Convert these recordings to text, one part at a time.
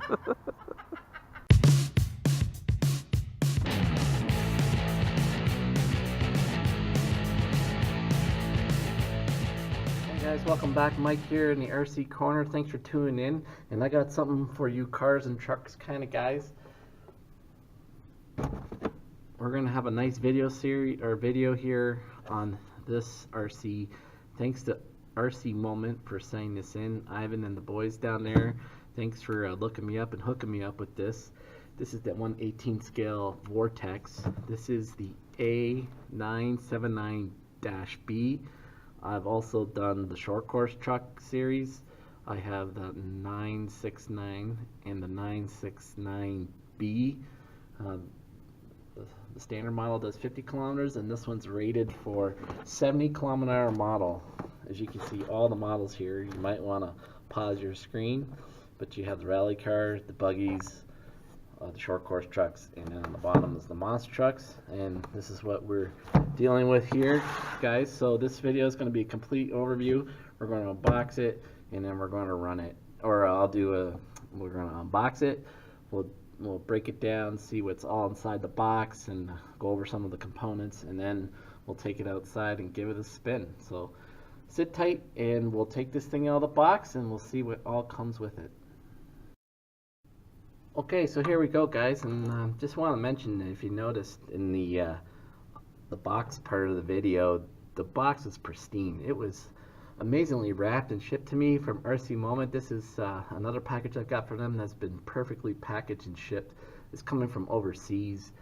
Guys, welcome back. Mike here in the RC corner. Thanks for tuning in, and I got something for you cars and trucks kind of guys. We're gonna have a nice video series or video here on this RC. Thanks to RC Moment for sending this in. Ivan and the boys down there, thanks for looking me up and hooking me up with this. This is that 1/18 scale Vortex. This is the A979-B. I've also done the short course truck series. I have the 969 and the 969B. The standard model does 50 kilometers, and this one's rated for 70 kilometer model. As you can see, all the models here. You might want to pause your screen, but you have the rally cars, the buggies, the short course trucks, and then on the bottom is the monster trucks. And this is what we're dealing with here, guys. So this video is going to be a complete overview. We're going to unbox it, and then we're going to run it, or we're going to unbox it. We'll break it down, see what's all inside the box, and go over some of the components, and then we'll take it outside and give it a spin. So sit tight, and we'll take this thing out of the box, and we'll see what all comes with it. Okay, so here we go, guys, and just want to mention that if you noticed in the box part of the video, the box is pristine. It was amazingly wrapped and shipped to me from RC Moment. This is another package I got from them that's been perfectly packaged and shipped. It's coming from overseas.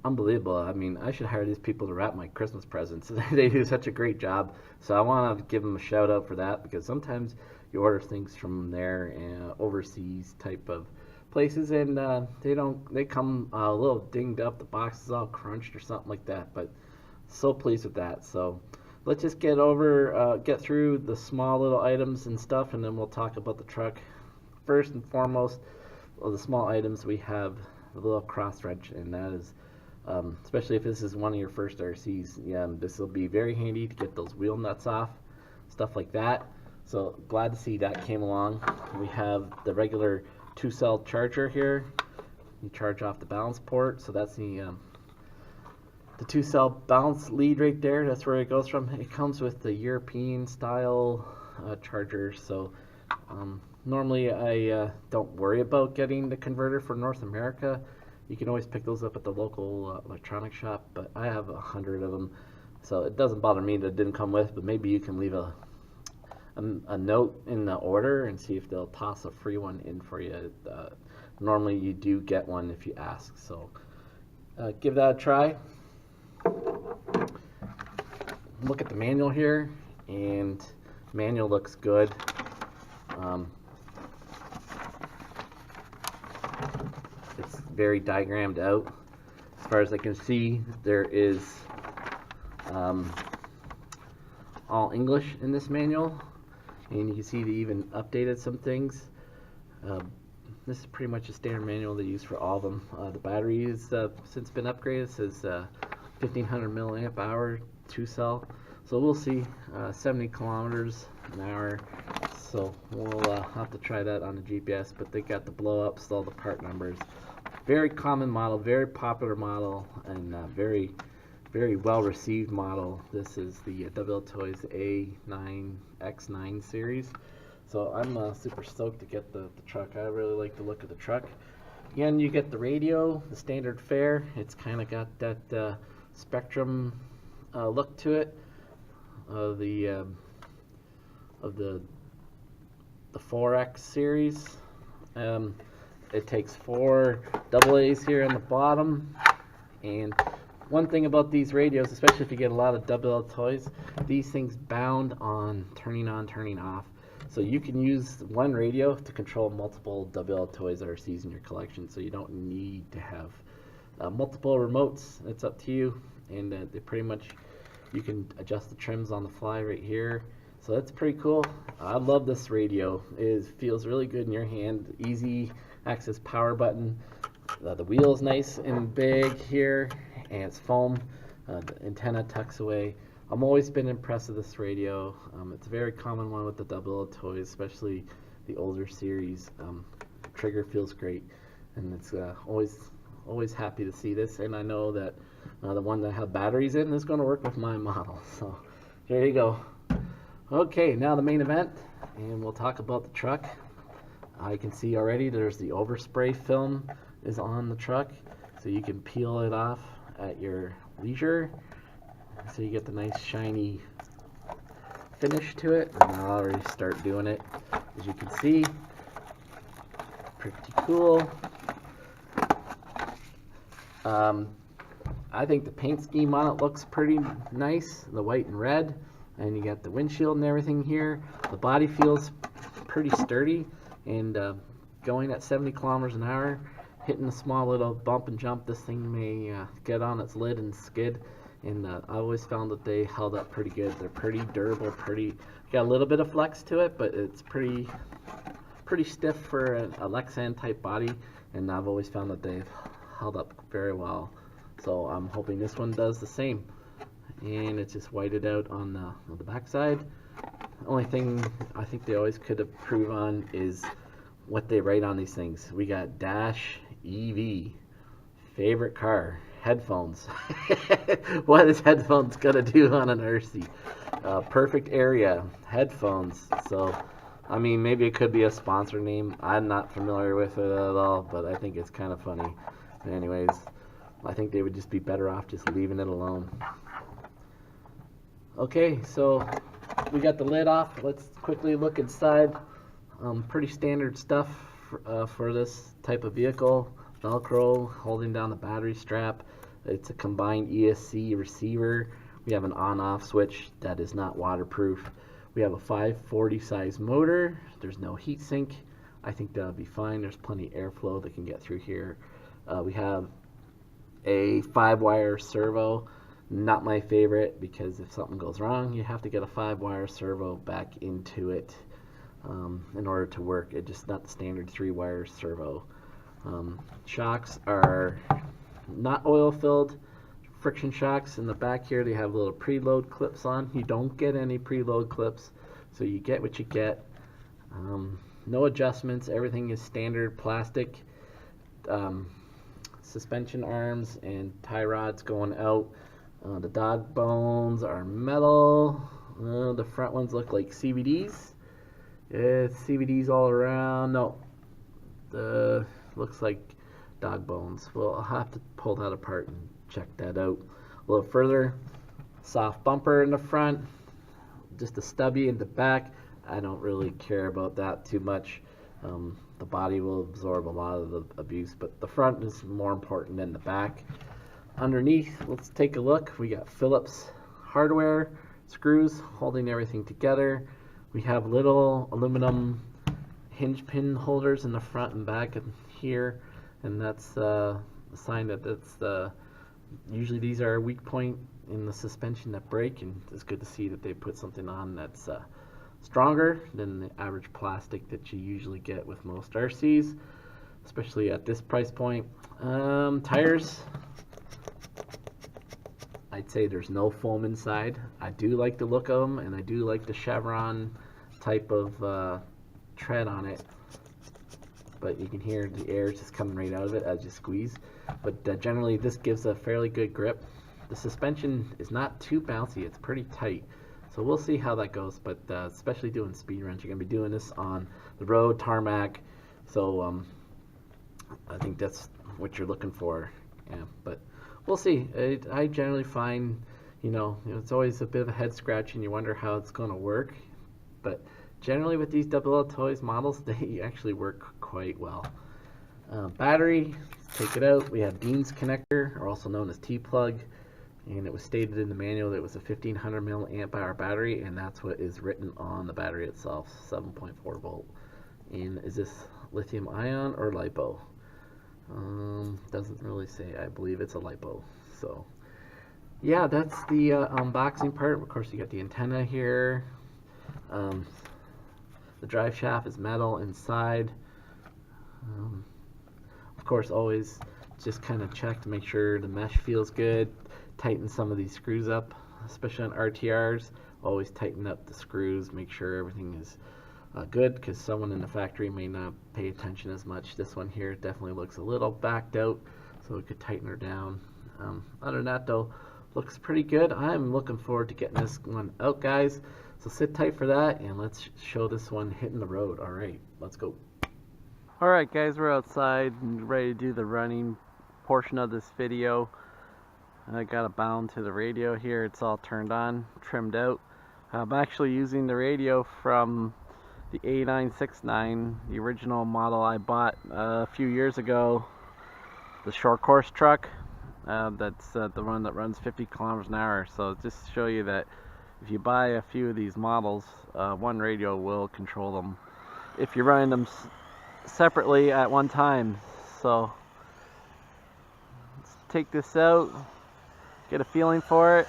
Unbelievable. I mean, I should hire these people to wrap my Christmas presents. They do such a great job. So I want to give them a shout out for that, because sometimes you order things from there overseas type of places, and they come a little dinged up. The box is all crunched or something like that, but so pleased with that. So let's just get through the small little items and stuff, and then we'll talk about the truck. First and foremost, of the small items, we have a little cross wrench, and that is especially if this is one of your first RCs, this will be very handy to get those wheel nuts off, stuff like that. So glad to see that came along. We have the regular 2-cell charger here. You charge off the balance port, so that's the 2-cell balance lead right there. That's where it goes from. It comes with the European style charger, so normally I don't worry about getting the converter for North America. You can always pick those up at the local electronic shop, but I have 100 of them, so it doesn't bother me that it didn't come with. But maybe you can leave a note in the order and see if they'll toss a free one in for you. Normally you do get one if you ask, so give that a try. Look at the manual here, and the manual looks good. It's very diagrammed out. As far as I can see, there is all English in this manual. And you can see they even updated some things. This is pretty much a standard manual they use for all of them. The battery has since been upgraded. It says 1500 milliamp hour 2-cell. So we'll see 70 kilometers an hour. So we'll have to try that on the GPS. But they got the blow ups, all the part numbers. Very common model, very popular model, and very well received model. This is the WLTOYS A9X9 series. So I'm super stoked to get the truck. I really like the look of the truck. Again, you get the radio, the standard fare. It's kind of got that Spectrum look to it. Of the 4X series. It takes 4 AA's here on the bottom, and one thing about these radios, especially if you get a lot of WLTOYS, these things bound on, turning off. So you can use one radio to control multiple WLTOYS RCs in your collection, so you don't need to have multiple remotes. It's up to you, and they pretty much, you can adjust the trims on the fly right here. So that's pretty cool. I love this radio. It feels really good in your hand. Easy access power button. The wheel is nice and big here, and it's foam. The antenna tucks away. I've always been impressed with this radio. It's a very common one with the WLTOYS, especially the older series. trigger feels great, and it's always happy to see this. And I know that the one that I have batteries in is going to work with my model. So there you go. Okay, now the main event, and we'll talk about the truck. I can see already there's the overspray film is on the truck, so you can peel it off at your leisure, so you get the nice shiny finish to it. And I'll already start doing it, as you can see. Pretty cool. I think the paint scheme on it looks pretty nice, the white and red, and you got the windshield and everything here. The body feels pretty sturdy, and going at 70 kilometers an hour, hitting a small little bump and jump, this thing may get on its lid and skid. And I always found that they held up pretty good. They're pretty durable, got a little bit of flex to it, but it's pretty stiff for a Lexan type body, and I've always found that they've held up very well. So I'm hoping this one does the same. And it's just whited out on the back side. The only thing I think they always could improve on is what they write on these things. We got Dash EV, favorite car, headphones. What is headphones gonna do on an RC? Perfect area, headphones. So I mean, maybe it could be a sponsor name. I'm not familiar with it at all, but I think it's kind of funny. Anyways, I think they would just be better off just leaving it alone. Okay, so we got the lid off. Let's quickly look inside. Pretty standard stuff for this type of vehicle. Velcro holding down the battery strap. It's a combined ESC receiver. We have an on-off switch that is not waterproof. We have a 540 size motor. There's no heat sink. I think that'll be fine. There's plenty of airflow that can get through here. We have a 5-wire servo. Not my favorite, because if something goes wrong, you have to get a 5-wire servo back into it in order to work. It's just not the standard 3-wire servo. Shocks are not oil filled, friction shocks. In the back here they have little preload clips on. You don't get any preload clips, so you get what you get. No adjustments, everything is standard plastic. Suspension arms and tie rods going out. The dog bones are metal. The front ones look like CVDs. It's CVDs all around. No, looks like dog bones. Well, I'll have to pull that apart and check that out a little further. Soft bumper in the front, just a stubby in the back. I don't really care about that too much. The body will absorb a lot of the abuse, but the front is more important than the back. Underneath, let's take a look. We got Phillips hardware, screws holding everything together. We have little aluminum hinge pin holders in the front and back and here, and that's a sign that that's usually these are a weak point in the suspension that break, and it's good to see that they put something on that's stronger than the average plastic that you usually get with most RCs, especially at this price point. Tires, I'd say there's no foam inside. I do like the look of them, and I do like the chevron type of tread on it, but you can hear the air just coming right out of it as you squeeze. But generally this gives a fairly good grip. The suspension is not too bouncy, it's pretty tight, so we'll see how that goes. But especially doing speed runs, you're going to be doing this on the road, tarmac, so I think that's what you're looking for. Yeah, but we'll see. I generally find, it's always a bit of a head scratch and you wonder how it's going to work, but generally with these WLTOYS models, they actually work quite well. Battery, let's take it out. We have Dean's connector, or also known as T-plug, and it was stated in the manual that it was a 1500 milliamp hour battery, and that's what is written on the battery itself, 7.4 volt. And is this lithium ion or LiPo? Doesn't really say. I believe it's a LiPo. So yeah, that's the unboxing part. Of course, you got the antenna here. The drive shaft is metal inside. Of course, always just kind of check to make sure the mesh feels good. Tighten some of these screws up, especially on RTRs. Always tighten up the screws, make sure everything is good, because someone in the factory may not pay attention as much. This one here definitely looks a little backed out, so we could tighten her down. Other than that though, looks pretty good. I'm looking forward to getting this one out, guys. So sit tight for that, and let's show this one hitting the road. All right, let's go. All right, guys, we're outside and ready to do the running portion of this video. I got it bound to the radio here. It's all turned on, trimmed out. I'm actually using the radio from the A979, the original model I bought a few years ago, the short course truck. That's the one that runs 50 kilometers an hour. So just to show you that if you buy a few of these models, one radio will control them if you're running them separately at one time. So let's take this out, get a feeling for it.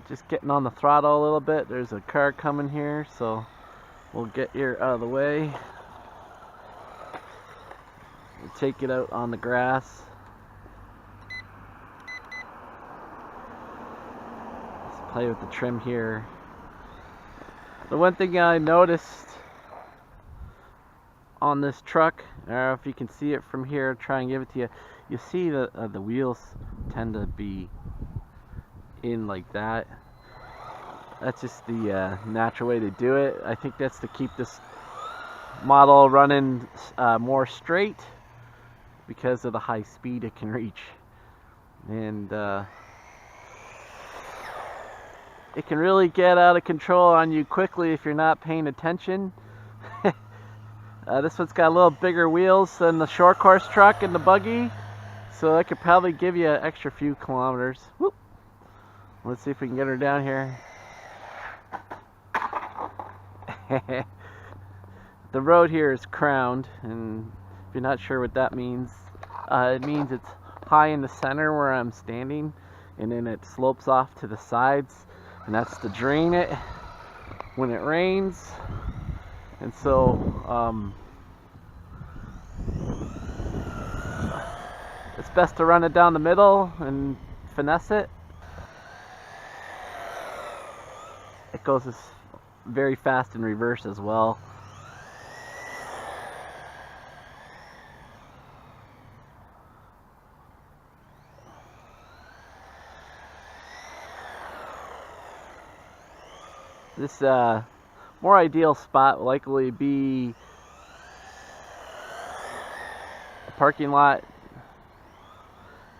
Just getting on the throttle a little bit. There's a car coming here, so we'll get here out of the way. We'll take it out on the grass. Let's play with the trim here. The one thing I noticed on this truck, I don't know if you can see it from here, try and give it to you. You see the wheels tend to be in like that. That's just the natural way to do it. I think that's to keep this model running more straight because of the high speed it can reach. And it can really get out of control on you quickly if you're not paying attention. This one's got a little bigger wheels than the short course truck and the buggy, so it could probably give you an extra few kilometers. Whoop. Let's see if we can get her down here. The road here is crowned, and if you're not sure what that means, it means it's high in the center where I'm standing, and then it slopes off to the sides, and that's to drain it when it rains. And so it's best to run it down the middle and finesse it. It goes very fast in reverse as well. This more ideal spot will likely be a parking lot.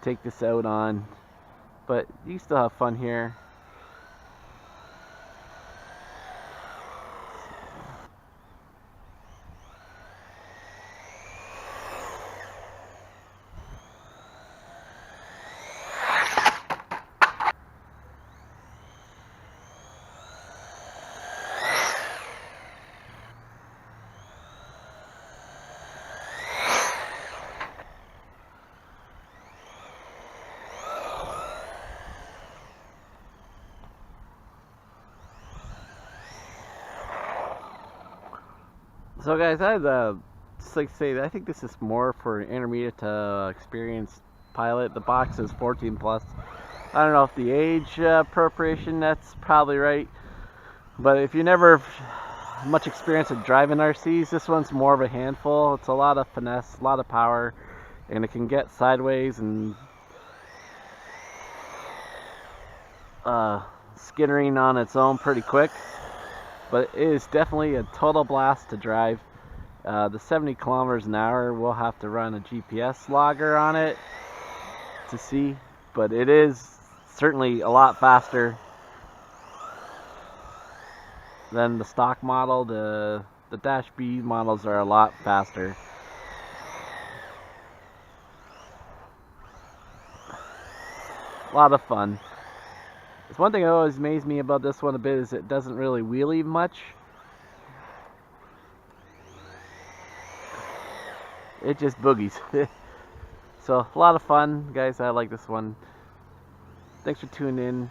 Take this out on, but you still have fun here. So guys, just like to say that I think this is more for an intermediate to experienced pilot. The box is 14 plus. I don't know if the age appropriation, that's probably right. But if you never have much experience with driving RCs, this one's more of a handful. It's a lot of finesse, a lot of power, and it can get sideways and skittering on its own pretty quick. But it is definitely a total blast to drive. The 70 kilometers an hour, we'll have to run a GPS logger on it to see, but it is certainly a lot faster than the stock model. The Dash B models are a lot faster. A lot of fun. It's one thing that always amazed me about this one a bit is it doesn't really wheelie much. It just boogies. So a lot of fun, guys. I like this one. Thanks for tuning in.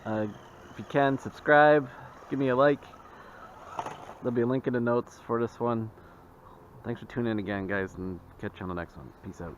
If you can, subscribe, give me a like. There'll be a link in the notes for this one. Thanks for tuning in again, guys, and catch you on the next one. Peace out.